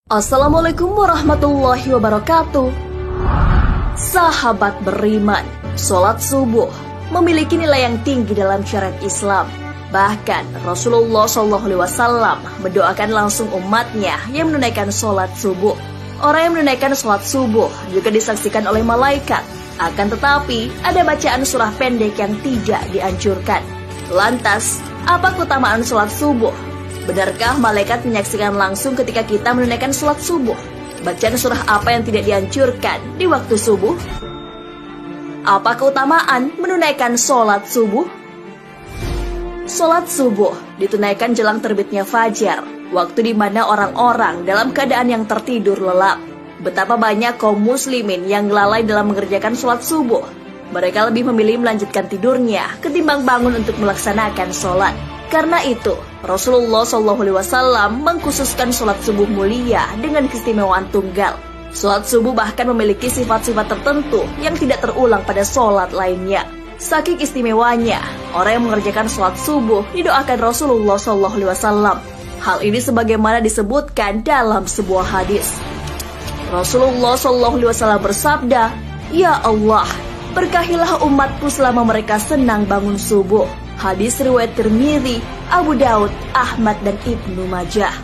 Assalamualaikum warahmatullahi wabarakatuh. Sahabat beriman, sholat subuh memiliki nilai yang tinggi dalam syariat Islam. Bahkan Rasulullah SAW mendoakan langsung umatnya yang menunaikan sholat subuh. Orang yang menunaikan sholat subuh juga disaksikan oleh malaikat. Akan tetapi ada bacaan surah pendek yang tidak dianjurkan. Lantas, apa keutamaan sholat subuh? Benarkah malaikat menyaksikan langsung ketika kita menunaikan sholat subuh? Bacaan surah apa yang tidak dianjurkan di waktu subuh? Apa keutamaan menunaikan sholat subuh? Sholat subuh ditunaikan jelang terbitnya fajar, waktu di mana orang-orang dalam keadaan yang tertidur lelap. Betapa banyak kaum muslimin yang lalai dalam mengerjakan sholat subuh. Mereka lebih memilih melanjutkan tidurnya ketimbang bangun untuk melaksanakan sholat. Karena itu, Rasulullah SAW mengkhususkan sholat subuh mulia dengan keistimewaan tunggal. Sholat subuh bahkan memiliki sifat-sifat tertentu yang tidak terulang pada sholat lainnya. Saking istimewanya, orang yang mengerjakan sholat subuh didoakan Rasulullah SAW. Hal ini sebagaimana disebutkan dalam sebuah hadis. Rasulullah SAW bersabda, "Ya Allah, berkahilah umatku selama mereka senang bangun subuh." Hadis riwayat Tirmidzi, Abu Daud, Ahmad, dan Ibnu Majah.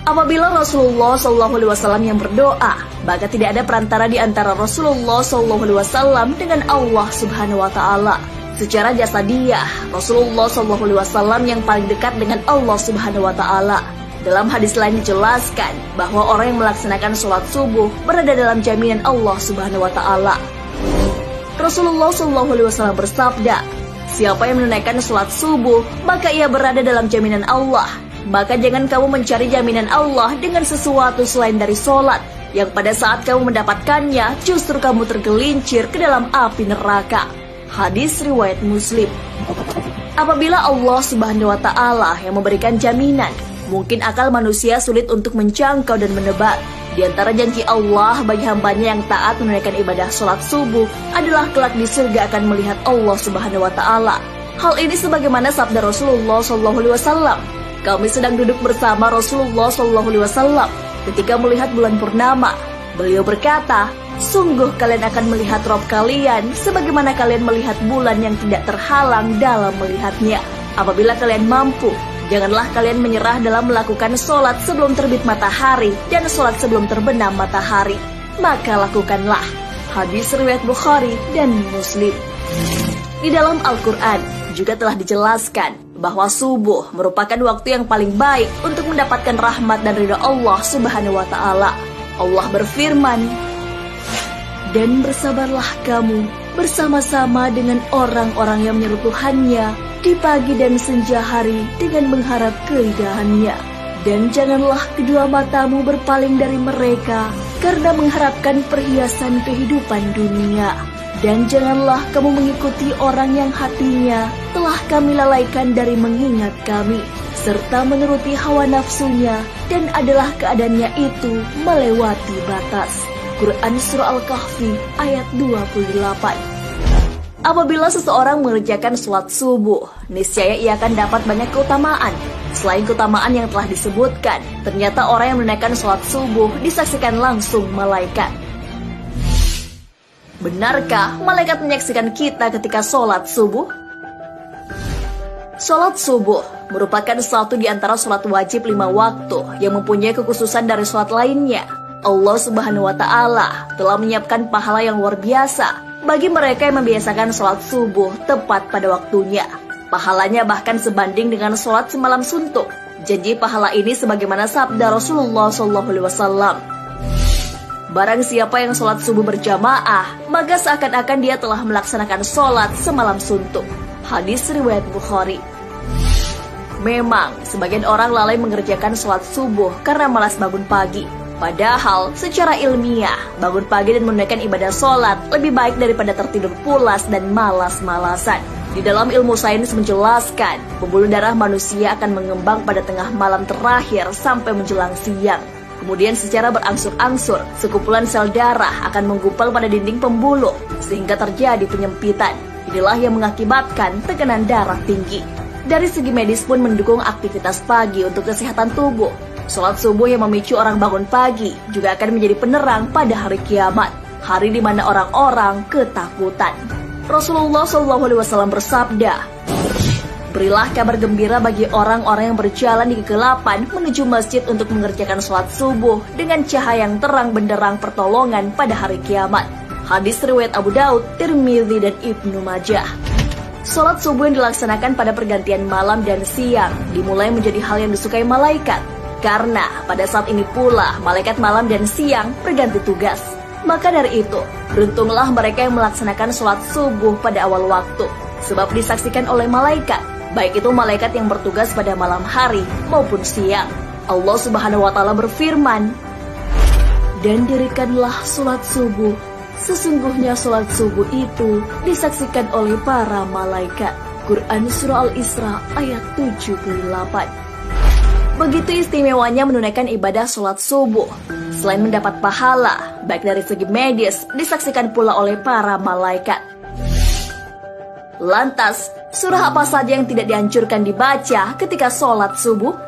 Apabila Rasulullah SAW yang berdoa, maka tidak ada perantara di antara Rasulullah SAW dengan Allah Subhanahu Wa Taala. Secara jasadiah, Rasulullah SAW yang paling dekat dengan Allah Subhanahu Wa Taala. Dalam hadis lain dijelaskan bahwa orang yang melaksanakan sholat subuh berada dalam jaminan Allah Subhanahu Wa Taala. Rasulullah SAW bersabda, "Siapa yang menunaikan sholat subuh, maka ia berada dalam jaminan Allah. Maka jangan kamu mencari jaminan Allah dengan sesuatu selain dari sholat, yang pada saat kamu mendapatkannya, justru kamu tergelincir ke dalam api neraka." Hadis riwayat Muslim. Apabila Allah Subhanahu Wa Taala yang memberikan jaminan, mungkin akal manusia sulit untuk menjangkau dan menebak. Di antara janji Allah bagi hambanya yang taat menunaikan ibadah sholat subuh adalah kelak di surga akan melihat Allah Subhanahu Wa Taala. Hal ini sebagaimana sabda Rasulullah SAW. Kami sedang duduk bersama Rasulullah SAW ketika melihat bulan purnama. Beliau berkata, "Sungguh kalian akan melihat Rabb kalian sebagaimana kalian melihat bulan yang tidak terhalang dalam melihatnya. Apabila kalian mampu, janganlah kalian menyerah dalam melakukan sholat sebelum terbit matahari dan sholat sebelum terbenam matahari. Maka lakukanlah." Hadis riwayat Bukhari dan Muslim. Di dalam Al-Quran juga telah dijelaskan bahwa subuh merupakan waktu yang paling baik untuk mendapatkan rahmat dan ridha Allah Subhanahu Wa Taala. Allah berfirman, "Dan bersabarlah kamu bersama-sama dengan orang-orang yang menyeru Tuhannya di pagi dan senja hari dengan mengharap keridaannya. Dan janganlah kedua matamu berpaling dari mereka karena mengharapkan perhiasan kehidupan dunia. Dan janganlah kamu mengikuti orang yang hatinya telah kami lalaikan dari mengingat kami, serta menuruti hawa nafsunya, dan adalah keadaannya itu melewati batas." Quran Surah Al-Kahfi ayat 28. Apabila seseorang mengerjakan sholat subuh, niscaya ia akan dapat banyak keutamaan. Selain keutamaan yang telah disebutkan, ternyata orang yang menunaikan sholat subuh disaksikan langsung malaikat. Benarkah malaikat menyaksikan kita ketika sholat subuh? Sholat subuh merupakan satu di antara sholat wajib 5 waktu yang mempunyai kekhususan dari sholat lainnya. Allah Subhanahu Wa Taala telah menyiapkan pahala yang luar biasa bagi mereka yang membiasakan sholat subuh tepat pada waktunya. Pahalanya bahkan sebanding dengan sholat semalam suntuk. Janji pahala ini sebagaimana sabda Rasulullah SAW. Barang siapa yang sholat subuh berjamaah, maka seakan-akan dia telah melaksanakan sholat semalam suntuk. Hadis riwayat Bukhari. Memang, sebagian orang lalai mengerjakan sholat subuh karena malas bangun pagi. Padahal, secara ilmiah, bangun pagi dan menunaikan ibadah sholat lebih baik daripada tertidur pulas dan malas-malasan. Di dalam ilmu sains menjelaskan, pembuluh darah manusia akan mengembang pada tengah malam terakhir sampai menjelang siang. Kemudian secara berangsur-angsur, sekumpulan sel darah akan menggumpal pada dinding pembuluh, sehingga terjadi penyempitan. Inilah yang mengakibatkan tekanan darah tinggi. Dari segi medis pun mendukung aktivitas pagi untuk kesehatan tubuh. Sholat subuh yang memicu orang bangun pagi juga akan menjadi penerang pada hari kiamat, hari di mana orang-orang ketakutan. Rasulullah SAW bersabda, "Berilah kabar gembira bagi orang-orang yang berjalan di kegelapan menuju masjid untuk mengerjakan sholat subuh dengan cahaya yang terang benderang pertolongan pada hari kiamat." Hadis riwayat Abu Daud, Tirmidzi, dan Ibnu Majah. Sholat subuh yang dilaksanakan pada pergantian malam dan siang dimulai menjadi hal yang disukai malaikat, karena pada saat ini pula malaikat malam dan siang berganti tugas. Maka dari itu, beruntunglah mereka yang melaksanakan sholat subuh pada awal waktu, sebab disaksikan oleh malaikat, baik itu malaikat yang bertugas pada malam hari maupun siang. Allah Subhanahu wa Ta'ala berfirman, "Dan dirikanlah sholat subuh, sesungguhnya sholat subuh itu disaksikan oleh para malaikat." Quran Surah Al-Isra ayat 78. Begitu istimewanya menunaikan ibadah sholat subuh. Selain mendapat pahala, baik dari segi medis, disaksikan pula oleh para malaikat. Lantas, surah apa saja yang tidak dianjurkan dibaca ketika sholat subuh?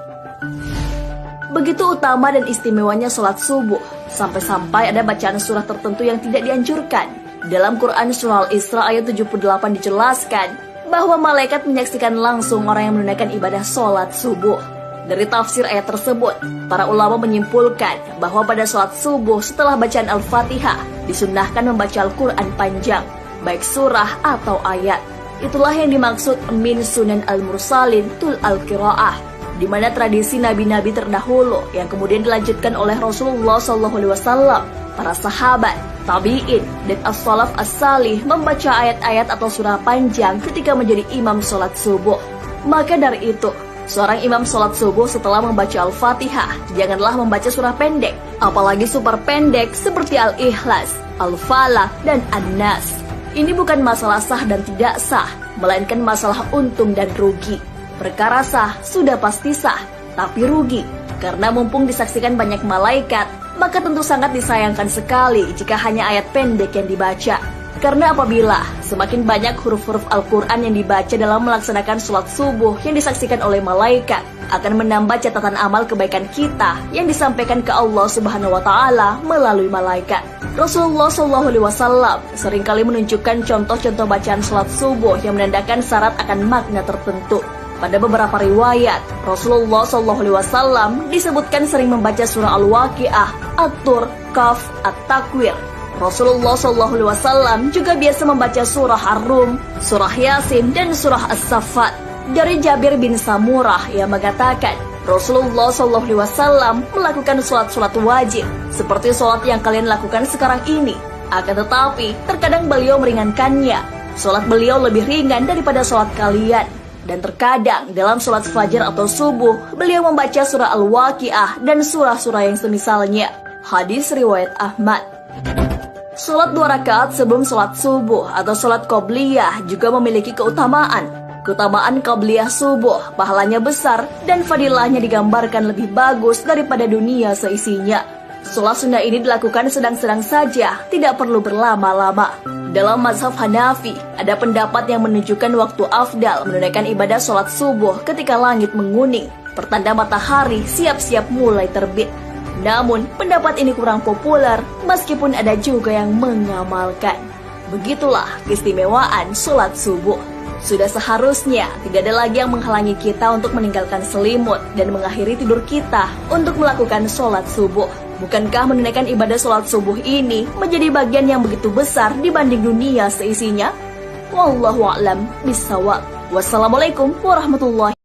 Begitu utama dan istimewanya sholat subuh, sampai-sampai ada bacaan surah tertentu yang tidak dianjurkan. Dalam Quran Surah Al-Isra ayat 78 dijelaskan bahwa malaikat menyaksikan langsung orang yang menunaikan ibadah sholat subuh. Dari tafsir ayat tersebut, para ulama menyimpulkan bahwa pada sholat subuh setelah bacaan Al-Fatihah, disunnahkan membaca Al-Quran panjang, baik surah atau ayat. Itulah yang dimaksud min sunan al-mursalin tul al-qiraah, di mana tradisi nabi-nabi terdahulu yang kemudian dilanjutkan oleh Rasulullah SAW, para sahabat, tabi'in, dan as-salaf as-salih membaca ayat-ayat atau surah panjang ketika menjadi imam sholat subuh. Maka dari itu, seorang imam sholat subuh setelah membaca Al-Fatihah, janganlah membaca surah pendek, apalagi super pendek seperti Al-Ikhlas, Al-Falaq, dan An-Nas. Ini bukan masalah sah dan tidak sah, melainkan masalah untung dan rugi. Perkara sah sudah pasti sah, tapi rugi, karena mumpung disaksikan banyak malaikat, maka tentu sangat disayangkan sekali jika hanya ayat pendek yang dibaca. Karena apabila semakin banyak huruf-huruf Al-Quran yang dibaca dalam melaksanakan sholat subuh yang disaksikan oleh malaikat, akan menambah catatan amal kebaikan kita yang disampaikan ke Allah Subhanahu wa Ta'ala melalui malaikat. Rasulullah SAW seringkali menunjukkan contoh-contoh bacaan sholat subuh yang menandakan syarat akan makna tertentu. Pada beberapa riwayat, Rasulullah SAW disebutkan sering membaca surah Al-Waqi'ah, At-Tur, Qaf, At-Takwir. Rasulullah SAW juga biasa membaca surah Ar-Rum, surah Yasin, dan surah As-Saffat. Dari Jabir bin Samurah yang mengatakan, Rasulullah SAW melakukan sholat-sholat wajib, seperti sholat yang kalian lakukan sekarang ini. Akan tetapi, terkadang beliau meringankannya. Sholat beliau lebih ringan daripada sholat kalian. Dan terkadang dalam sholat fajar atau subuh, beliau membaca surah Al-Waqi'ah dan surah-surah yang semisalnya. Hadis riwayat Ahmad. Sholat 2 rakaat sebelum sholat subuh atau sholat qobliyah juga memiliki keutamaan. Keutamaan qobliyah subuh, pahalanya besar dan fadilahnya digambarkan lebih bagus daripada dunia seisinya. Sholat sunnah ini dilakukan sedang-sedang saja, tidak perlu berlama-lama. Dalam mazhab Hanafi, ada pendapat yang menunjukkan waktu afdal menunaikan ibadah sholat subuh ketika langit menguning, pertanda matahari siap-siap mulai terbit. Namun, pendapat ini kurang populer meskipun ada juga yang mengamalkan. Begitulah keistimewaan sholat subuh. Sudah seharusnya tidak ada lagi yang menghalangi kita untuk meninggalkan selimut dan mengakhiri tidur kita untuk melakukan sholat subuh. Bukankah menunaikan ibadah sholat subuh ini menjadi bagian yang begitu besar dibanding dunia seisinya? Wallahu a'lam bishawab. Wassalamualaikum warahmatullahi